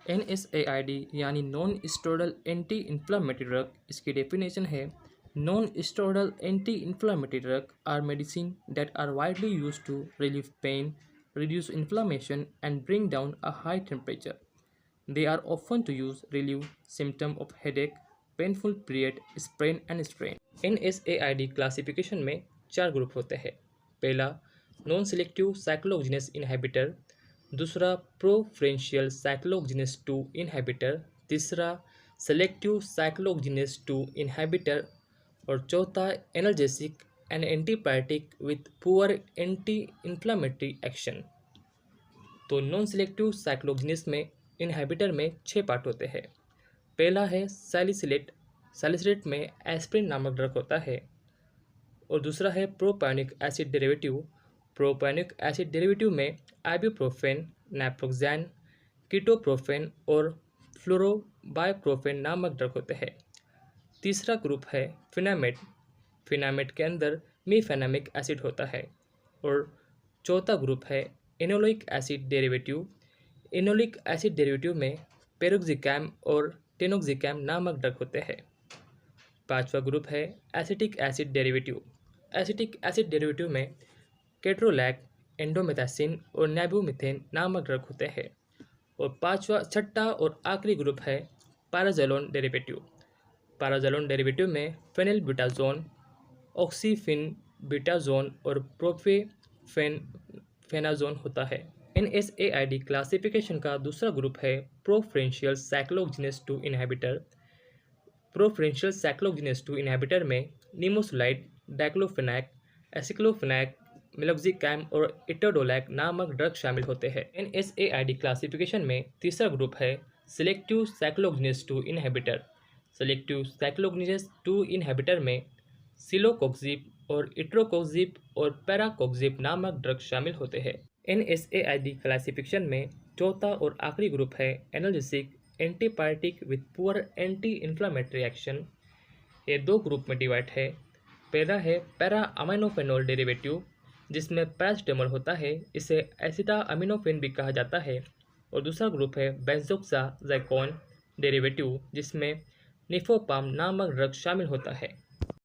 NSAID यानी non steroidal anti inflammatory drug, इसकी definition है non steroidal anti inflammatory drug are medicine that are widely use to relieve pain, reduce inflammation and bring down a high temperature. They are often to use relieve symptom of headache, painful period, sprain and strain. NSAID classification में चार group होते हैं। पहला non selective साइक्लोजेनेस inhibitor, दूसरा प्रोफरेंशियल साइक्लोजेनेस 2 inhibitor, तीसरा selective साइक्लोजेनेस 2 inhibitor और चौथा analgesic and antibiotic with poor anti inflammatory action. तो नॉन सेलेक्टिव साइक्लोजेनेस में इनहिबिटर में 6 पार्ट होते हैं। पहला है सैलिसिलेट। सैलिसिलेट में एस्प्रिन नामक ड्रग होता है। और दूसरा है प्रोपायोनिक एसिड डेरिवेटिव। प्रोपायोनिक एसिड डेरिवेटिव में आइबुप्रोफेन, नाइट्रोक्सैन, कीटोप्रोफेन और फ्लोरोबाइप्रोफेन नामक ड्रग होते हैं। तीसरा ग्रुप है फिनामेड। फिनामेड के अंदर मीफेनामिक एसिड होता है। और चौथा ग्रुप है enolic acid derivative. Enolic acid derivative में पेरोक्सिकैम और टेनोक्सिकैम नामक ड्रग होते हैं। पांचवा ग्रुप है acetic acid derivative. Acetic acid derivative में केट्रोलैक, एंडोमेथासिन और नैबुमिथेन नामक ड्रग होते हैं। और छठा और आखिरी ग्रुप है पैराजोलोन डेरिवेटिव। पैराजोलोन डेरिवेटिव में फेनिलब्यूटाजोन, ऑक्सीफिन बीटाजोन और प्रोपेफेनाजोन होता है। NSAID क्लासिफिकेशन का दूसरा ग्रुप है प्रोफरेंशियल साइक्लोजेनेस 2 इनहिबिटर। प्रोफरेंशियल साइक्लोजेनेस 2 इनहिबिटर में निमोसुलाइड, डाइक्लोफेनाक, एसिक्लोफेनाक, मेलोक्सिकैम और इटोडोलैक नामक ड्रग शामिल होते हैं। NSAID क्लासिफिकेशन में तीसरा ग्रुप है सेलेक्टिव साइक्लोजेनेस 2 इनहिबिटर। सेलेक्टिव साइक्लोजेनेस 2 इनहिबिटर में सिलोकोक्सिब और इट्रोकोक्सिब और पैराकोक्सिब नामक ड्रग शामिल होते हैं। NSAID क्लासिफिकेशन में चौथा और आखिरी ग्रुप है analgesic antibiotic with poor anti inflammatory action. ये दो ग्रुप में डिवाइड है। पहला है पैरा अमीनोफेनॉल डेरिवेटिव, जिसमें पैरासिटामोल होता है, इसे एसिटामिनोफेन भी कहा जाता है। और दूसरा ग्रुप है बेंजोक्साजाइकोन डेरिवेटिव, जिसमें निफोपाम नामक ड्रग शामिल होता है।